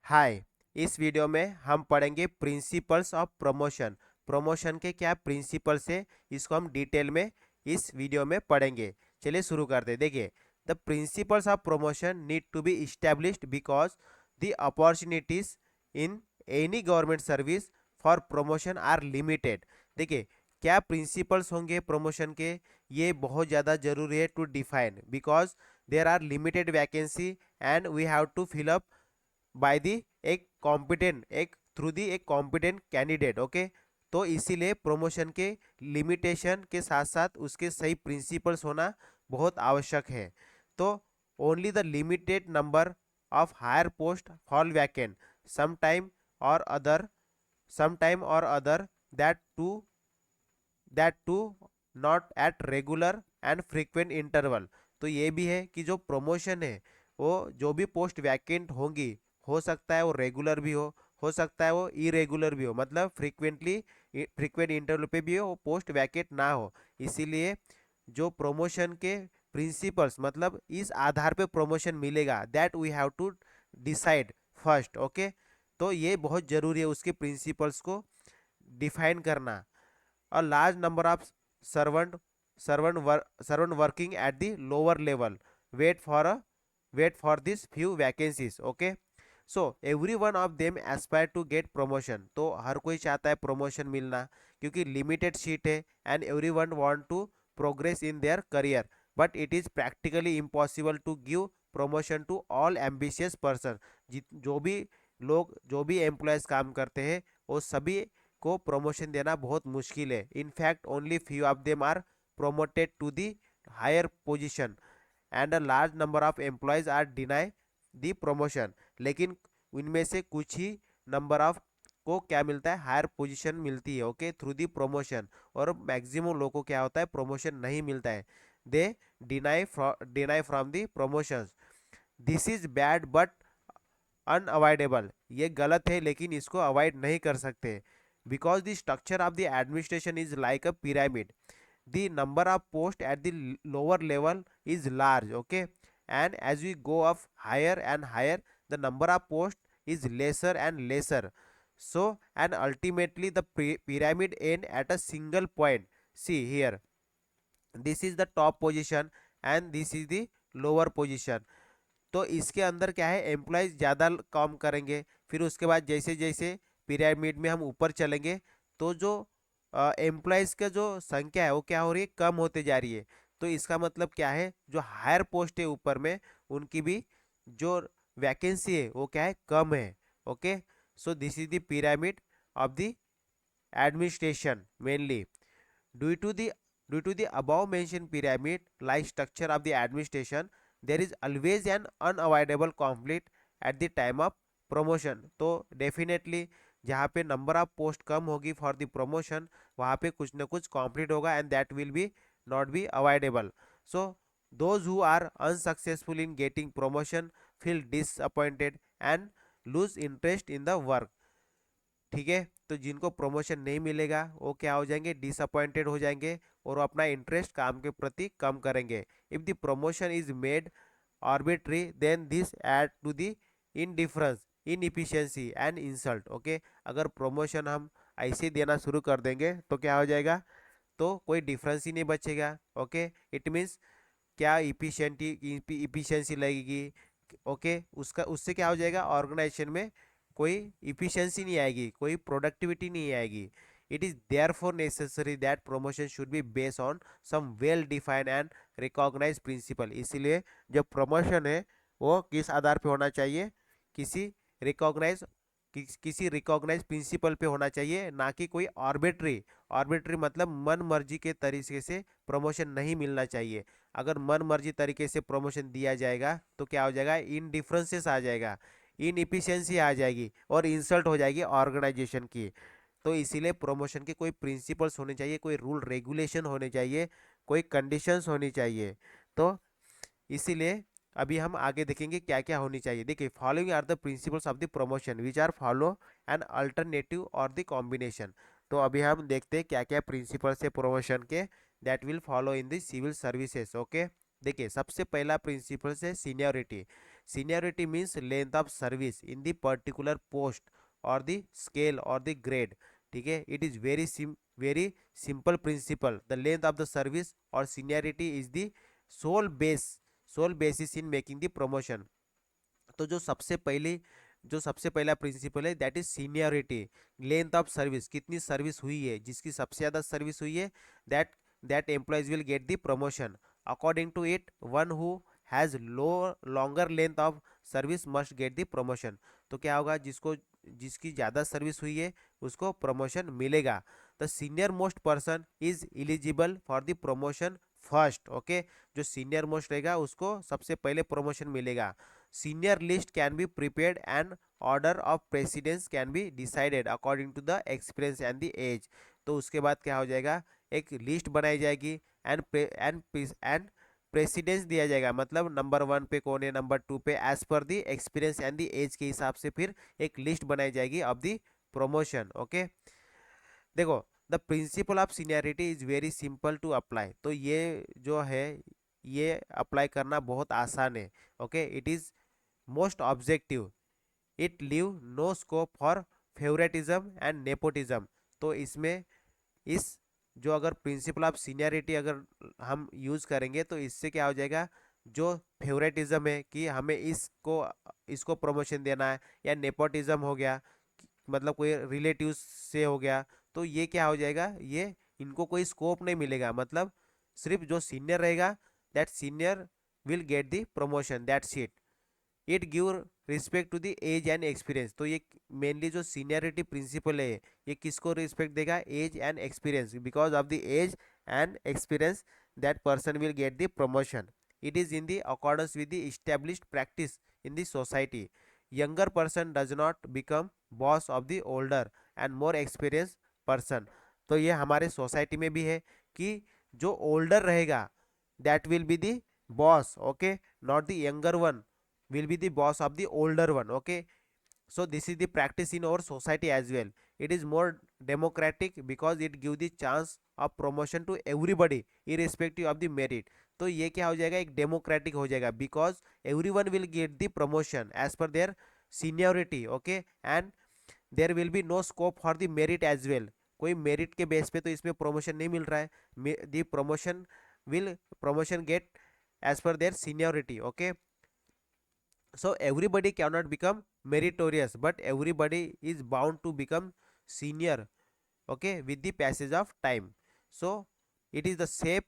हाय। इस वीडियो में हम पढ़ेंगे प्रिंसिपल्स ऑफ प्रमोशन। प्रमोशन के क्या प्रिंसिपल्स है, इसको हम डिटेल में इस वीडियो में पढ़ेंगे। चलिए शुरू करते हैं। देखिए, the principles of promotion need to be established because the opportunities in any government service for promotion are limited. देखिए, क्या प्रिंसिपल्स होंगे प्रमोशन के, ये बहुत ज़्यादा जरूरी है to define, because there are limited vacancy and we have to fill up by the एक कॉम्पिटेंट एक थ्रू दी एक कॉम्पिटेंट कैंडिडेट। ओके, तो इसीलिए प्रमोशन के लिमिटेशन के साथ साथ उसके सही प्रिंसिपल्स होना बहुत आवश्यक है। तो only the limited number of higher post fall vacant और अदर समटाइम और other that to that to not at regular and frequent interval. तो ये भी है कि जो प्रमोशन है वो जो भी पोस्ट वैकेंट होंगी, हो सकता है वो रेगुलर भी हो सकता है वो इरेगुलर भी हो, मतलब फ्रीक्वेंट इंटरवल पे भी वो पोस्ट वैकेंट ना हो। इसीलिए जो प्रमोशन के प्रिंसिपल्स, मतलब इस आधार पे प्रमोशन मिलेगा, that we have to decide first. Okay, तो ये बहुत जरूरी है उसके प्रिंसिपल्स को डिफाइन करना। A large number of servant servant working at the lower level wait for a wait for these few vacancies. Okay, so every one of them aspire to get promotion। तो हर कोई चाहता है promotion मिलना, क्योंकि limited seat है and every one want to progress in their career, but it is practically impossible to give promotion to all ambitious person. जो भी employees काम करते हैं वो सभी को प्रमोशन देना बहुत मुश्किल है। In fact only few of them are promoted to the higher position and a large number of employees are denied the promotion। लेकिन इनमें से कुछ ही नंबर ऑफ को क्या मिलता है, हायर पोजीशन मिलती है। ओके, थ्रू दी प्रमोशन, और मैक्सिमम लोगों को क्या होता है, प्रमोशन नहीं मिलता है। They deny from the promotion. This is bad but unavoidable. ये गलत है लेकिन इसको अवॉइड नहीं कर सकते, because the structure of the administration is like a pyramid. the number of posts at the lower level is large, okay, and as we go up higher and higher, the number of posts is lesser and lesser. So and ultimately the pyramid end at a single point. See here, this is the top position and this is the lower position। तो इसके अंदर क्या है, employees ज़्यादा काम करेंगे, फिर उसके बाद जैसे जैसे पिरामिड में हम ऊपर चलेंगे, तो जो एम्प्लॉयज़ का जो संख्या है वो क्या हो रही है, कम होते जा रही है। तो इसका मतलब क्या है, जो हायर पोस्ट है ऊपर में, उनकी भी जो वैकेंसी है वो क्या है, कम है। Okay, so this is the pyramid of the administration mainly. Due to the due to the above mentioned pyramid like structure of the administration, there is always an unavoidable conflict at the time of promotion। तो definitely जहाँ पे number of post कम होगी for the promotion, वहाँ पे कुछ ना कुछ conflict होगा and that will B not be avoidable. So those who are unsuccessful in getting promotion feel disappointed and lose interest in the work। ठीक है, तो जिनको प्रमोशन नहीं मिलेगा वो क्या हो जाएंगे, डिसअपॉइंटेड हो जाएंगे, और वो अपना इंटरेस्ट काम के प्रति कम करेंगे। If the promotion is made arbitrary then this add to the indifference inefficiency and insult. Okay, अगर प्रमोशन हम ऐसे देना शुरू कर देंगे तो क्या हो जाएगा, तो कोई डिफरेंस ही नहीं बचेगा। ओके, इट मीन्स क्या इफिशियंसी लगेगी। ओके, उसका उससे क्या हो जाएगा, ऑर्गेनाइजेशन में कोई इफिशियंसी नहीं आएगी, कोई प्रोडक्टिविटी नहीं आएगी। It is therefore necessary that promotion should be based on some well defined and recognise principle. इसीलिए जो प्रमोशन है वो किस आधार पे होना चाहिए, किसी रिकॉग्नाइज किसी रिकॉग्नाइज प्रिंसिपल पे होना चाहिए, ना कि कोई आर्बिट्री मतलब मन मर्जी के तरीके से प्रमोशन नहीं मिलना चाहिए। अगर मन मर्जी तरीके से प्रमोशन दिया जाएगा तो क्या हो जाएगा, इनडिफरेंसेस आ जाएगा, इनएफिशिएंसी आ जाएगी और इंसल्ट हो जाएगी ऑर्गेनाइजेशन की। तो इसीलिए प्रमोशन के कोई प्रिंसिपल्स होने चाहिए, कोई रूल रेगुलेशन होने चाहिए, कोई कंडीशंस होनी चाहिए। तो इसीलिए अभी हम आगे देखेंगे क्या क्या होनी चाहिए। देखिए, following are the principles of the promotion which are follow an alternative और द कॉम्बिनेशन। तो अभी हम देखते हैं क्या क्या प्रिंसिपल्स है प्रमोशन के, that will follow in the civil services. Okay, देखिए सबसे पहला प्रिंसिपल है seniority. Seniority means length of service in the particular post or the scale or the grade. ठीक है, it is very simple principle. The length of the service or seniority is the sole basis in making the promotion. तो जो सबसे पहला principle है that is seniority, length of service, कितनी service हुई है, जिसकी सबसे ज़्यादा सर्विस हुई है that that employees will get the promotion. According to it one who has longer length of service must get the promotion. तो क्या होगा, जिसकी ज़्यादा सर्विस हुई है उसको प्रमोशन मिलेगा. The senior most person is eligible for the promotion first. Okay, जो सीनियर मोस्ट रहेगा उसको सबसे पहले प्रमोशन मिलेगा. Senior list can be prepared and order of precedence can be decided according to the experience and the age. तो उसके बाद क्या हो जाएगा, एक लिस्ट बनाई जाएगी एंड प्रेसिडेंस दिया जाएगा, मतलब नंबर 1 पे कौन है, नंबर 2 पे, एज पर the experience and the age के हिसाब से फिर एक लिस्ट बनाई जाएगी ऑफ दी प्रमोशन. ओके, देखो the principle of seniority is very simple to apply. तो ये जो है ये अप्लाई करना बहुत आसान है. Okay, it is most objective, it leave no scope for favouritism and nepotism. तो इसमें इस जो अगर प्रिंसिपल ऑफ सीनियरिटी अगर हम यूज़ करेंगे तो इससे क्या हो जाएगा, जो फेवरेटिज्म है कि हमें इसको इसको प्रमोशन देना है, या नेपोटिज्म हो गया मतलब कोई रिलेटिव से हो गया, तो ये क्या हो जाएगा, ये इनको कोई स्कोप नहीं मिलेगा. मतलब सिर्फ जो सीनियर रहेगा that senior will get the promotion, that's it. It give respect to the age and experience. तो ये मेनली जो सीनियरिटी प्रिंसिपल है ये किसको रिस्पेक्ट देगा, age and experience. Because of the age and experience that person will get the promotion. It is in the accordance with the established practice in the society. Younger person does not become boss of the older and more experience person. तो ये हमारे society में भी है कि जो older रहेगा that will be the boss. Okay, not the younger one will be the boss of the older one. Okay, so this is the practice in our society as well. It is more democratic because it give the chance of promotion to everybody irrespective of the merit. तो ये क्या हो जाएगा, एक democratic हो जाएगा, because everyone will get the promotion as per their seniority. Okay, and there will be no scope for the merit as well. कोई merit के बेस पे तो इसमें प्रमोशन नहीं मिल रहा है. the promotion get as per their seniority. Okay, so everybody cannot become meritorious but everybody is bound to become senior. Okay, with the passage of time. So it is the same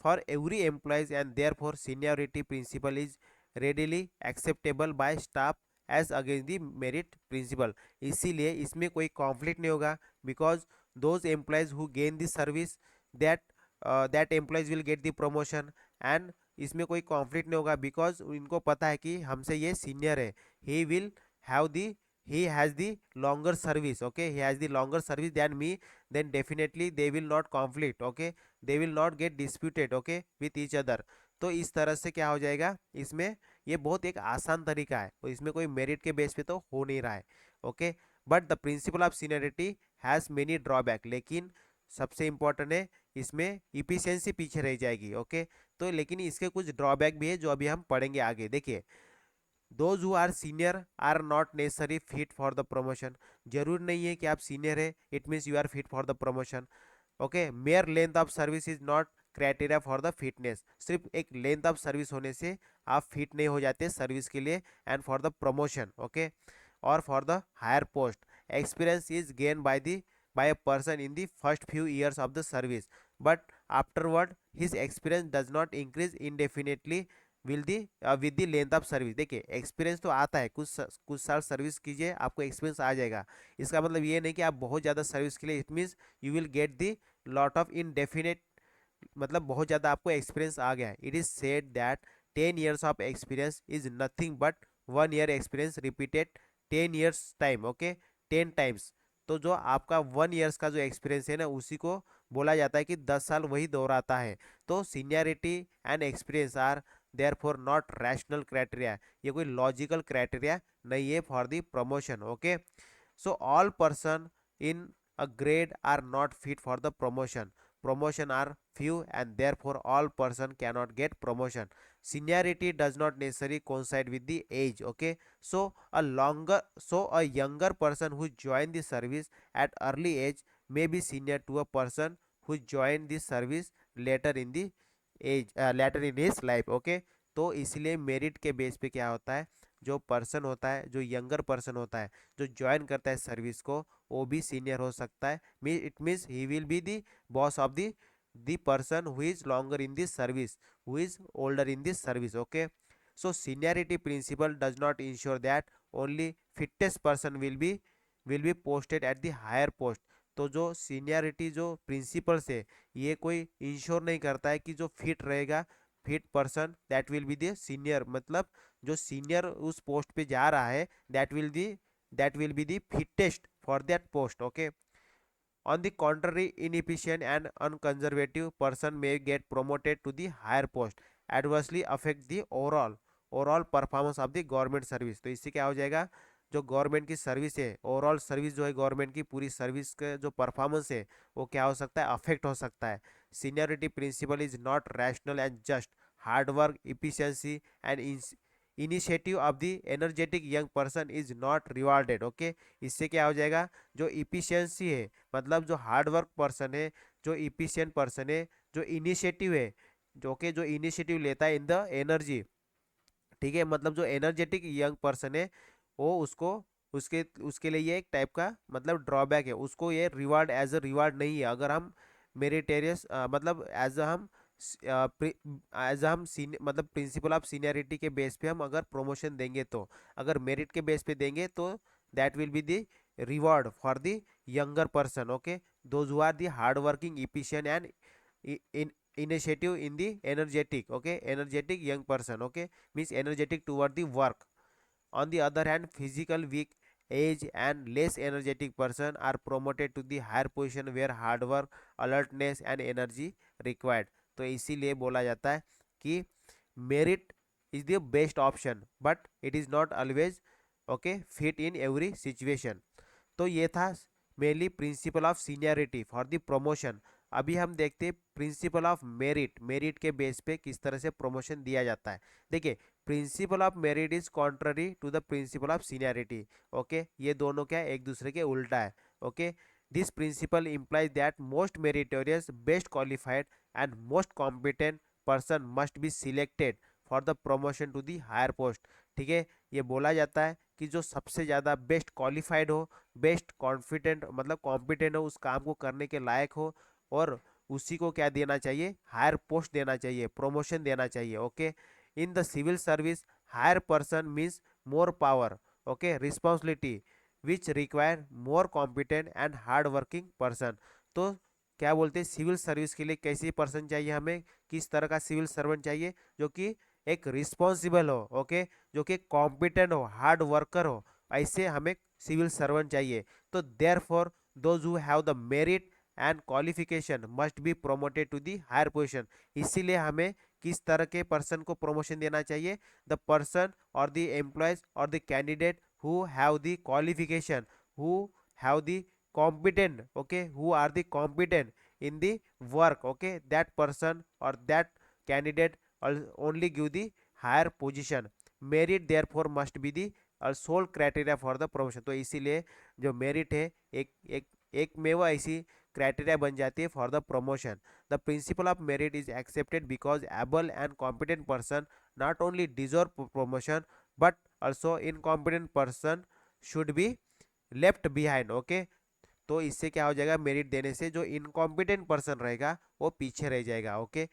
for every employees and therefore seniority principle is readily acceptable by staff as against the merit principle. इसीलिए इसमें कोई conflict नहीं होगा because those employees who gain the service that that employees will get the promotion. and इसमें कोई conflict नहीं होगा because इनको पता है कि हमसे ये सीनियर है. He will have the he has the longer service. Okay, he has the longer service than me, then definitely they will not conflict. Okay, they will not get disputed. Okay, with each other. तो इस तरह से क्या हो जाएगा, इसमें ये बहुत एक आसान तरीका है, तो इसमें कोई मेरिट के बेस पे तो हो नहीं रहा है. Okay, but the principle of seniority has many drawback. लेकिन सबसे इंपॉर्टेंट है इसमें इफिशियंसी पीछे रह जाएगी. ओके, तो लेकिन इसके कुछ ड्रॉबैक भी है जो अभी हम पढ़ेंगे आगे. देखिए, those who are senior are not necessary fit for the promotion. जरूर नहीं है कि आप सीनियर है it means you are fit for the promotion. Okay, mere length of service is not criteria for the fitness. सिर्फ एक length of service होने से आप फिट नहीं हो जाते सर्विस के लिए and for the promotion. Okay, और for the higher post. Experience is gain by a person in the first few years of the service, but afterward his experience does not increase indefinitely with the length of service. देखिए, experience तो आता है, कुछ साल service कीजिए आपको experience आ जाएगा. इसका मतलब ये नहीं कि आप बहुत ज़्यादा सर्विस के लिए, it means you will get the lot of indefinite, मतलब बहुत ज़्यादा आपको एक्सपीरियंस आ गया है. It is said that 10 years of experience is nothing but 1 year experience repeated 10 years time. Okay, 10 times. तो जो आपका 1 years का जो एक्सपीरियंस है ना उसी को बोला जाता है कि 10 साल वही दोहराता है. तो seniority and experience are therefore not rational criteria. ये कोई लॉजिकल क्राइटेरिया नहीं है for the promotion. Okay, so all person in a grade are not fit for the promotion. promotion are few and therefore all person cannot get promotion. Seniority does not necessarily coincide with the age. Okay, so a younger person who joined the service at early age may be senior to a person who joined the service later in the later in his life. Okay, तो इसलिए merit के base पे क्या होता है, जो person होता है, जो यंगर पर्सन होता है, जो ज्वाइन करता है सर्विस को, वो भी सीनियर हो सकता है. It means he will be the boss of the person who is longer in this service, who is older in this service. Okay, so seniority principle does not ensure that only fittest person will be posted at the higher post. तो जो seniority जो principles है, ये कोई ensure नहीं करता है कि जो फिट रहेगा, fit person that will be the senior, मतलब जो सीनियर उस पोस्ट पे जा रहा है that will be the fittest for that post. Okay, on the contrary, inefficient and unconservative person may get promoted to the higher post, adversely affect the overall performance of the government service. तो इससे क्या हो जाएगा, जो government की service है, overall service जो है गवर्नमेंट की पूरी सर्विस का जो परफॉर्मेंस है वो क्या हो सकता है, अफेक्ट हो सकता है. Seniority principle is not rational and just. Hard work, efficiency and initiative of the energetic young person is not rewarded. Okay, इससे क्या हो जाएगा, जो इफिशियंसी है, मतलब जो हार्ड वर्क पर्सन है, जो इफिशियंट पर्सन है, जो इनिशिएटिव है, जो इनिशिएटिव लेता है इन द एनर्जी, ठीक है, मतलब जो एनर्जेटिक यंग पर्सन है वो उसको उसके उसके लिए ये एक टाइप का मतलब ड्रॉबैक है, उसको ये रिवार्ड एज अ रिवार्ड नहीं है. अगर हम मेरिटेरियस मतलब मतलब प्रिंसिपल ऑफ सीनियरिटी के बेस पे हम अगर प्रमोशन देंगे, तो अगर मेरिट के बेस पे देंगे तो that will be the reward for the younger person. Okay, those who are the hard working, efficient and in initiative in the energetic. Okay, energetic young person. Okay, means energetic toward the work. On the other hand, physical weak, age and less energetic person are promoted to the higher position where hard work, alertness and energy required. तो इसीलिए बोला जाता है कि merit is the best option but it is not always okay fit in every situation. तो ये था mainly principle of seniority for the promotion. अभी हम देखते हैं प्रिंसिपल ऑफ मेरिट. मेरिट के बेस पे किस तरह से प्रमोशन दिया जाता है. देखिए, principle of merit is contrary to the principle of seniority. Okay, ये दोनों क्या एक दूसरे के उल्टा है. Okay, this principle implies that most meritorious, best qualified and most competent person must be selected for the promotion to the higher post. ठीक है, ये बोला जाता है कि जो सबसे ज़्यादा बेस्ट क्वालिफाइड हो, बेस्ट कॉन्फिडेंट मतलब कॉम्पिटेंट हो, उस काम को करने के लायक हो, और उसी को क्या देना चाहिए, हायर पोस्ट देना चाहिए, प्रमोशन देना चाहिए. Okay, in the civil service higher person means more power, okay, responsibility which require more competent and hard working person. तो क्या बोलते हैं, सिविल सर्विस के लिए कैसी पर्सन चाहिए, हमें किस तरह का सिविल सर्वेंट चाहिए, जो कि एक रिस्पॉन्सिबल हो, ओके, जो कि कॉम्पिटेंट हो, हार्ड वर्कर हो, ऐसे हमें सिविल सर्वेंट चाहिए. तो therefore those who have the merit and qualification must be promoted to the higher position. इसीलिए हमें किस तरह के पर्सन को प्रमोशन देना चाहिए, द पर्सन और द एम्प्लॉयज और the candidate who have the qualification, who have the competent, okay, who are the competent in the work. Okay, that person or that candidate only give the higher position. Merit therefore must be the sole criteria for the promotion. तो इसीलिए जो merit है एक एक एक में वो ऐसी क्राइटेरिया बन जाती है for the promotion. The principle of merit is accepted because able and competent person not only deserve promotion but also incompetent person should be left behind. Okay, तो इससे क्या हो जाएगा, मेरिट देने से जो इनकॉम्पिटेंट पर्सन रहेगा वो पीछे रह जाएगा. Okay,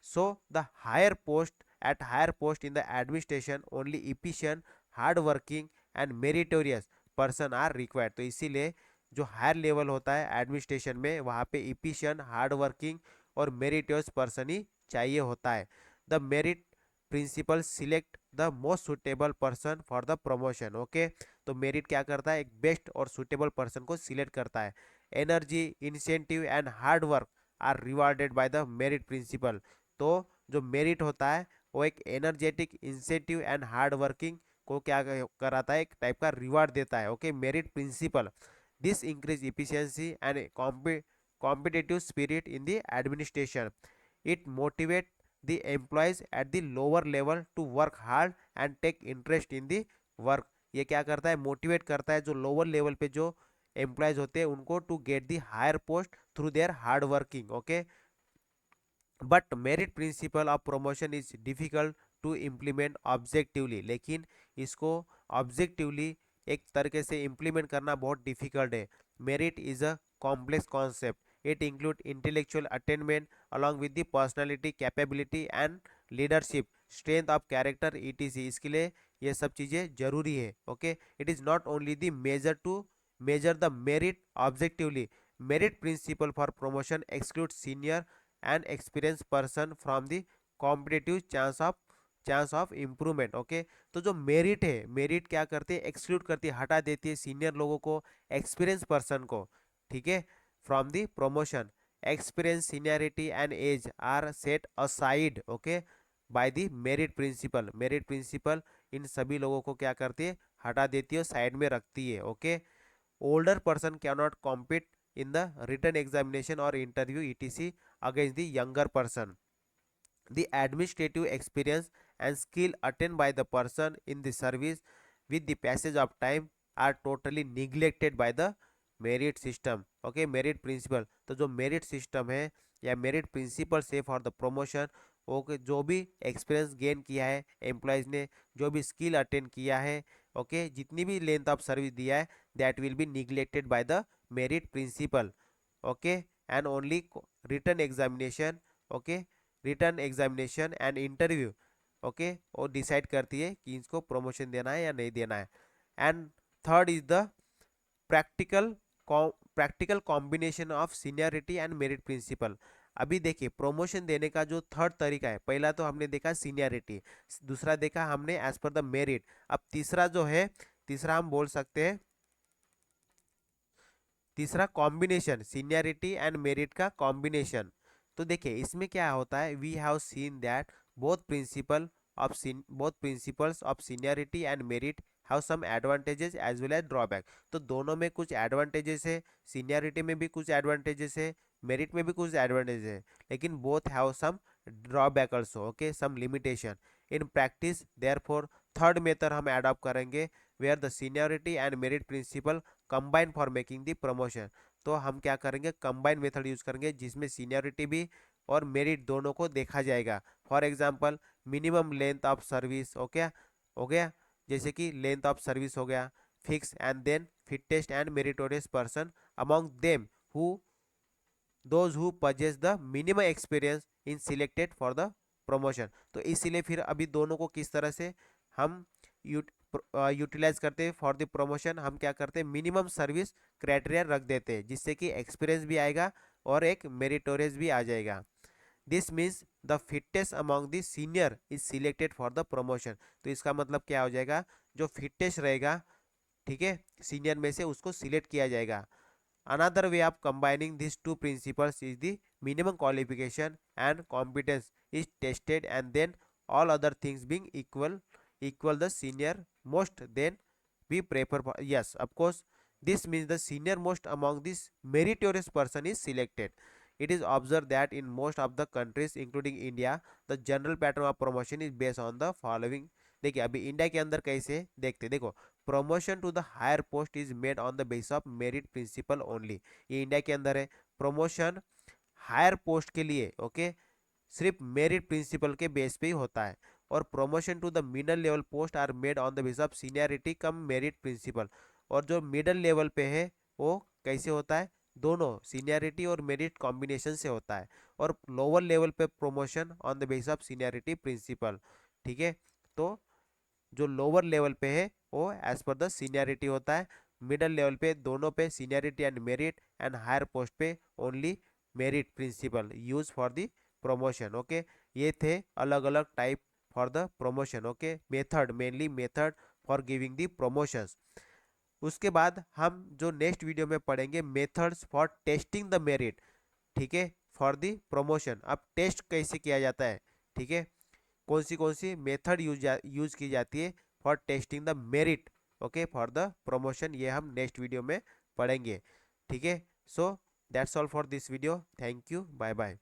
so the higher post at higher post in the administration only efficient, hard working and meritorious person are required. तो इसीलिए जो हायर लेवल होता है एडमिनिस्ट्रेशन में, वहाँ पे इफिशिएंट, हार्ड वर्किंग और मेरिटोरियस पर्सन ही चाहिए होता है. The merit principle select the most suitable person for the promotion. Okay, तो मेरिट क्या करता है, एक बेस्ट और सुटेबल पर्सन को सिलेक्ट करता है. Energy, incentive and hard work are rewarded by the merit principle. तो जो मेरिट होता है वो एक energetic, incentive and hard working को क्या कराता है, एक टाइप का रिवार्ड देता है. Okay, merit principle. This increase efficiency and competitive spirit in the administration. It motivates the employees at the lower level to work hard and take interest in the work. ये क्या करता है, motivate करता है जो lower level पे जो employees होते हैं उनको to get the higher post through their hard working. Okay, but merit principle of promotion is difficult to implement objectively. लेकिन इसको ऑब्जेक्टिवली एक तरीके से इम्प्लीमेंट करना बहुत डिफिकल्ट है. Merit is a complex concept. It include intellectual attainment along with the personality, capability and leadership, strength of character etc. इसके लिए ये सब चीज़ें जरूरी है. Okay, it is not only the major to measure the merit objectively. Merit principle for promotion excludes senior and experienced person from the competitive chance of improvement. Okay, तो जो merit है, मेरिट क्या करते हैं, एक्सक्लूड करती है, हटा देती है सीनियर लोगों को, एक्सपीरियंस पर्सन को. ठीक है, from the promotion. Experience, seniority and age are set aside. Okay, by the merit principle. Merit principle इन सभी लोगों को क्या करती है, हटा देती है, साइड में रखती है. Okay, older person cannot compete in the written examination or interview etc against the younger person. The administrative experience and skill attained by the person in the service with the passage of time are totally neglected by the merit system. okay, merit principle. तो जो merit system है या merit principle से for the promotion, okay, जो भी experience gain किया है employees ने, जो भी स्किल अटेंड किया है, ओके, जितनी भी लेंथ ऑफ सर्विस दिया है, that will be neglected by the merit principle. Okay, and only written examination, okay, written examination and interview, okay, वो डिसाइड करती है कि इसको प्रमोशन देना है या नहीं देना है. And third is the practical practical combination of seniority and merit principle. अभी देखिए, प्रमोशन देने का जो थर्ड तरीका है, पहला तो हमने देखा सीनियरिटी, दूसरा देखा हमने एज पर द मेरिट. अब तीसरा जो है, तीसरा हम बोल सकते हैं तीसरा कॉम्बिनेशन, सीनियरिटी एंड मेरिट का कॉम्बिनेशन. तो देखिए इसमें क्या होता है, we have seen that both principles of seniority and merit have some advantages as well as drawback. तो दोनों में कुछ एडवांटेजेस है, सीनियरिटी में भी कुछ एडवांटेजेस है, मेरिट में भी कुछ एडवांटेज है, लेकिन both have some drawback also. Okay, some limitation. In practice therefore third method हम एडॉप्ट करेंगे where the seniority and merit principle combine for making the promotion. तो हम क्या करेंगे, कंबाइन मेथड यूज करेंगे जिसमें सीनियरिटी भी और मेरिट दोनों को देखा जाएगा. For example, minimum length of service, okay, हो गया, जैसे कि लेंथ ऑफ सर्विस हो गया fix, and then fittest and meritorious person among them who those who possess the minimum experience in selected for the promotion. तो इसीलिए फिर अभी दोनों को किस तरह से हम यूटिलाइज करते हैं फॉर द प्रमोशन, हम क्या करते हैं, मिनिमम सर्विस क्राइटेरिया रख देते हैं, जिससे कि एक्सपीरियंस भी आएगा और एक मेरिटोरियस भी आ जाएगा. This means the fittest among the senior is selected for the promotion. तो इसका मतलब क्या हो जाएगा, जो फिटेस्ट रहेगा, ठीक है, सीनियर में से उसको सिलेक्ट किया जाएगा. Another way of combining these two principles is the minimum qualification and competence is tested, and then all other things being equal the senior most, then we prefer for, yes, of course, this means the senior most among this meritorious person is selected. It is observed that in most of the countries including India, the general pattern of promotion is based on the following. देखिए अभी India के अंदर कैसे देखते, देखो, promotion to the higher post is made on the base of merit principle only. ये India के अंदर है. प्रमोशन हायर पोस्ट के लिए, ओके, सिर्फ मेरिट प्रिंसिपल के बेस पे ही होता है. और promotion to the middle level post are made on the base of seniority cum merit principle. और जो मिडल लेवल पे है वो कैसे होता है, दोनों सीनियरिटी और मेरिट कॉम्बिनेशन से होता है. और लोअर लेवल पे promotion on the base of seniority principle. ठीक है, तो जो लोअर लेवल पे है वो एज पर द सीनियरिटी होता है, मिडल लेवल पे दोनों पे seniority and merit, and higher post पे only merit principle use for the promotion. Okay, ये थे अलग अलग type for the promotion. Okay, method, mainly method for giving the promotions. उसके बाद हम जो नेक्स्ट वीडियो में पढ़ेंगे methods for testing the merit. ठीक है, फॉर द प्रमोशन. अब टेस्ट कैसे किया जाता है, ठीक है, कौन सी मेथड यूज की जाती है for testing the merit, okay, for the promotion, ये हम नेक्स्ट वीडियो में पढ़ेंगे. ठीक है, so that's all for this video, thank you, bye bye.